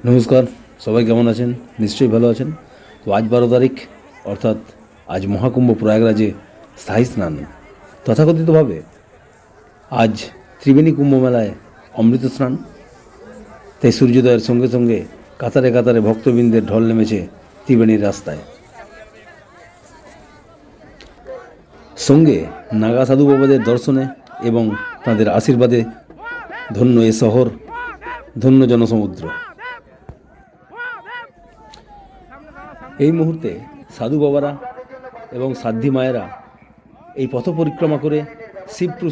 নমস্কার, সবাই কেমন আছেন? নিশ্চয়ই ভালো আছেন। তো আজ 12 তারিখ, অর্থাৎ আজ মহাকুম্ভ প্রয়াগরাজে স্থায়ী স্নান। তথাকথিতভাবে আজ ত্রিবেণী কুম্ভ মেলায় অমৃত স্নান। তাই সূর্যোদয়ের সঙ্গে সঙ্গে কাতারে কাতারে ভক্তবৃন্দের ঢল নেমেছে ত্রিবেণীর রাস্তায়। সঙ্গে নাগা সাধু বাবাদের দর্শনে এবং তাঁদের আশীর্বাদে ধন্য এ শহর, ধন্য জনসমুদ্র। এই মুহূর্তে সাধু বাবারা এবং সাধ্যী মায়েরা এই পথ পরিক্রমা করে শিবপুর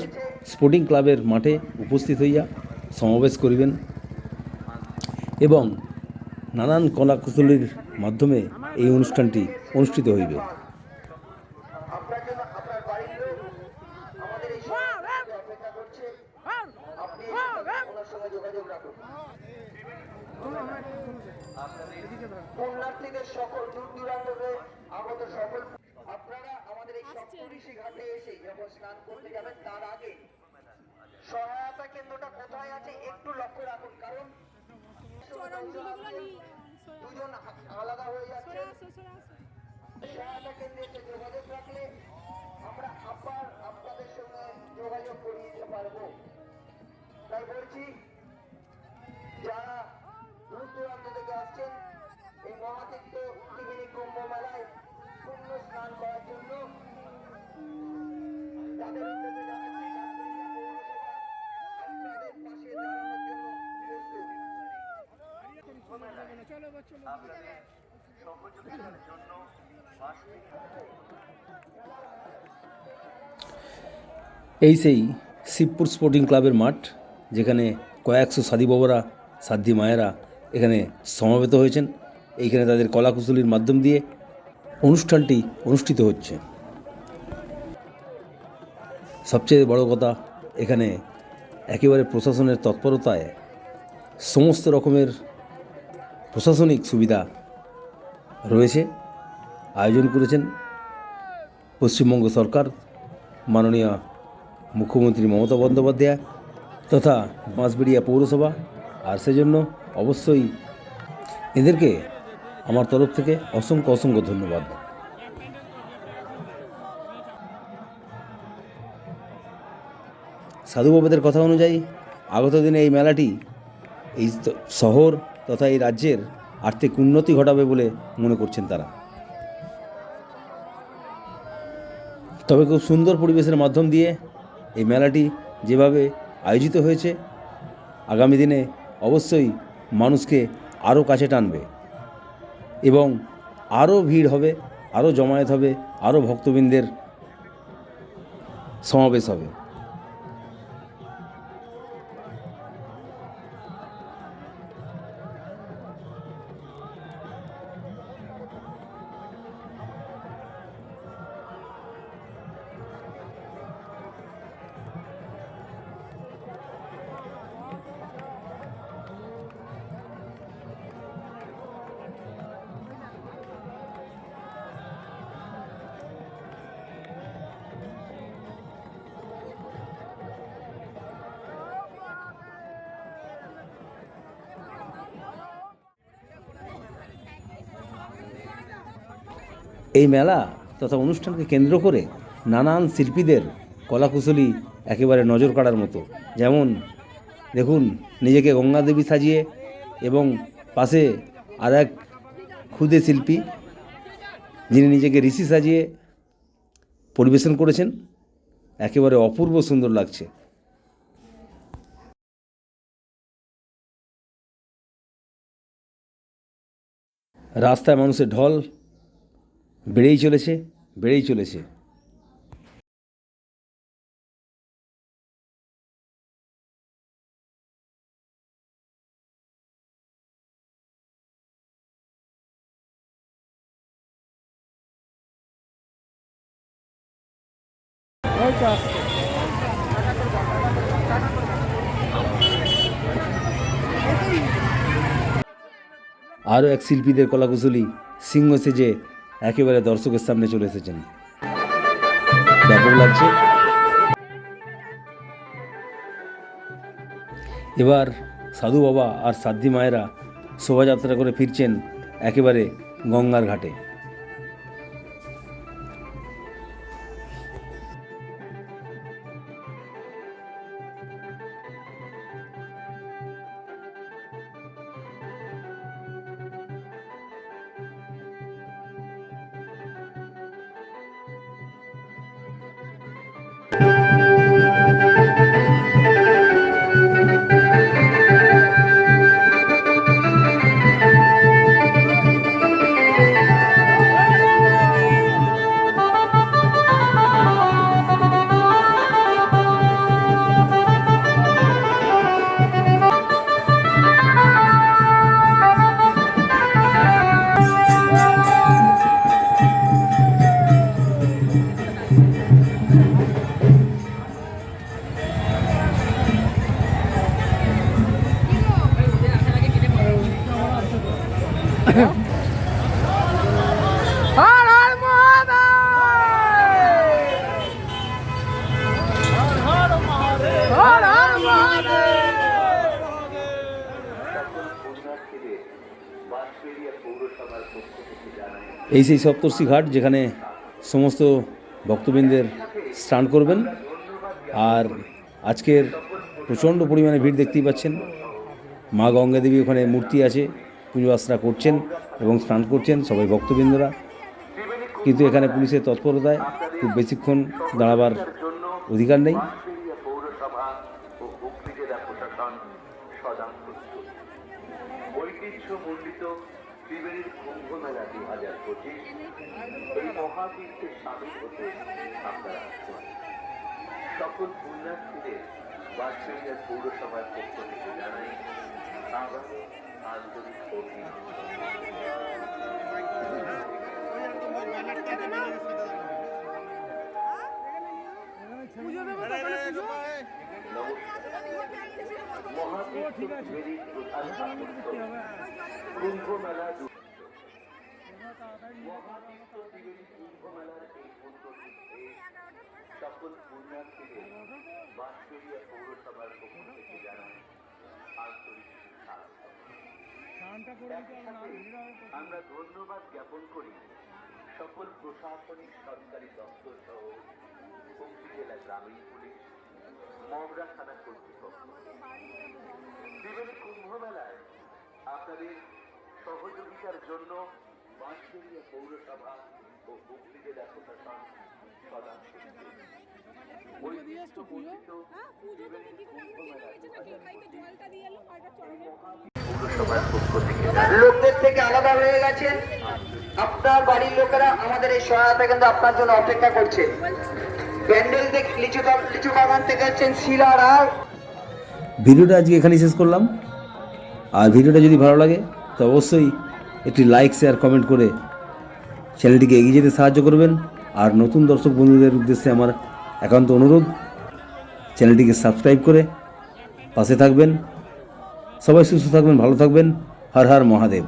স্পোর্টিং ক্লাবের মাঠে উপস্থিত হইয়া সমাবেশ করিবেন এবং নানান কলাকুশলীর মাধ্যমে এই অনুষ্ঠানটি অনুষ্ঠিত হইবে। পুণ্যার্থীদের সকল দূর দূরান্তরে আগত সকল আপনারা আমাদের এই সপ্তঋষি ঘাটে এসে যখন স্নান করতে যাবেন তার আগে সহায়তা কেন্দ্রটা কোথায় আছে একটু লক্ষ্য রাখুন, কারণ দুজন আলাদা হয়ে যাচ্ছে। সহায়তা কেন্দ্রে এসে যোগাযোগ রাখলে আমরা আবার আপনাদের সঙ্গে যোগাযোগ করিয়ে দিতে পারবো। তাই বলছি, যারা দূর দূরান্ত থেকে আসছেন এই মহাতীর্থ ত্রিবেণী কুম্ভ মেলায় পুণ্য স্নান করার জন্য, তাদের উদ্যোগে জানাচ্ছি আপনাদের পাশে দাঁড়ানোর জন্য প্রস্তুত। এই সেই শিবপুর স্পোর্টিং ক্লাবের মাঠ, যেখানে কয়েকশো সাধী বাবারা, সাধ্যী মায়েরা এখানে সমাবেত হয়েছেন। এইখানে তাদের কলাকুশলীর মাধ্যম দিয়ে অনুষ্ঠানটি অনুষ্ঠিত হচ্ছে। সবচেয়ে বড় কথা, এখানে একেবারে প্রশাসনের তৎপরতায় সমস্ত রকমের প্রশাসনিক সুবিধা রয়েছে। আয়োজন করেছেন পশ্চিমবঙ্গ সরকার, মাননীয় মুখ্যমন্ত্রী মমতা বন্দ্যোপাধ্যায় তথা বাঁশবেড়িয়া পৌরসভা। আর সেজন্য অবশ্যই এদেরকে আমার তরফ থেকে অসংখ্য অসংখ্য ধন্যবাদ। সাধু বাবাদের কথা অনুযায়ী আগত দিনে এই মেলাটি এই শহর তথা এই রাজ্যের আর্থিক উন্নতি ঘটাবে বলে মনে করছেন তারা। তবে খুব সুন্দর পরিবেশের মাধ্যম দিয়ে এই মেলাটি যেভাবে আয়োজিত হয়েছে, আগামী দিনে অবশ্যই মানুষকে আরও কাছে টানবে এবং আরও ভিড় হবে, আরও জমায়েত হবে, আরও ভক্তবৃন্দের সমাবেশ হবে। এই মেলা তথা অনুষ্ঠানকে কেন্দ্র করে নানান শিল্পীদের কলাকুশলী একেবারে নজর কাড়ার মতো। যেমন দেখুন, নিজেকে গঙ্গা দেবী সাজিয়ে এবং পাশে আর এক ক্ষুদে শিল্পী যিনি নিজেকে ঋষি সাজিয়ে পরিবেশন করেছেন। একেবারে অপূর্ব সুন্দর লাগছে। রাস্তায় মানুষের ঢল বেড়েই চলেছে, বেড়েই চলেছে। আরও এক শিল্পীদের কলাকুশলী সিংহ সেজে একেবারে দর্শকের সামনে চলে এসেছেন। ব্যাপক লাগছে। এবার সাধু বাবা আর সাধ্যী মায়েরা শোভাযাত্রা করে ফিরছেন একেবারে গঙ্গার ঘাটে। এই সেই সপ্তর্ষি ঘাট যেখানে সমস্ত ভক্তবৃন্দের স্নান করবেন। আর আজকের প্রচণ্ড পরিমাণে ভিড় দেখতেই পাচ্ছেন। মা গঙ্গা দেবী ওখানে মূর্তি আছে, পুজো আশ্রা করছেন এবং স্নান করছেন সবাই ভক্তবৃন্দরা। কিন্তু এখানে পুলিশের তৎপরতায় খুব বেশিক্ষণ দাঁড়াবার অধিকার নেই। ঐতিহ্যমণ্ডিত ত্রিবেণীর কুম্ভ মেলা 2025 এই মহাতীর্থে সামিল হতে আপনারা আসুন। সকল পুণ্যার্থীদের বাঁশবেড়িয়া পৌরসভার পক্ষ থেকে জানাই আগামী আন্তরিক মহাতীর্থ ত্রিবেণীর প্রধান আকর্ষণ কুম্ভ মেলা। মহাতীর্থ ত্রিবেণী কুম্ভ মেলার এই পুণ্যতীর্থে সকল পুণ্যার্থীদের বাঁশবেড়িয়া পৌরসভার পক্ষ থেকে জানাই আন্তরিক আমরা ধন্যবাদ জ্ঞাপন করি সকল প্রশাসনিক সরকারি দপ্তর সহ হুগলি জেলা গ্রামীণ পুলিশ, মগরা থানা কর্তৃপক্ষ। ত্রিবেণী কুম্ভ মেলায় আপনাদের সহযোগিতার জন্য বাঁশবেড়িয়া পৌরসভা ও হুগলি জেলা প্রশাসন সদা লোকদের থেকে আলাদা হয়ে গেছেন। আপনার বাড়ির লোকেরা আমাদের এই সহায়তা কিন্তু আপনার জন্য অপেক্ষা করছে। প্যান্ডেল থেকে লিচু বাগান থেকে হচ্ছেন শিলা রায়। ভিডিওটা আজকে এখানেই শেষ করলাম। আর ভিডিওটা যদি ভালো লাগে তো অবশ্যই একটি লাইক, শেয়ার, কমেন্ট করে চ্যানেলটিকে এগিয়ে যেতে সাহায্য করবেন। আর নতুন দর্শক বন্ধুদের উদ্দেশ্যে আমার একান্ত অনুরোধ, চ্যানেলটিকে সাবস্ক্রাইব করে পাশে থাকবেন। সবাই সুস্থ থাকবেন, ভালো থাকবেন। হর হর মহাদেব।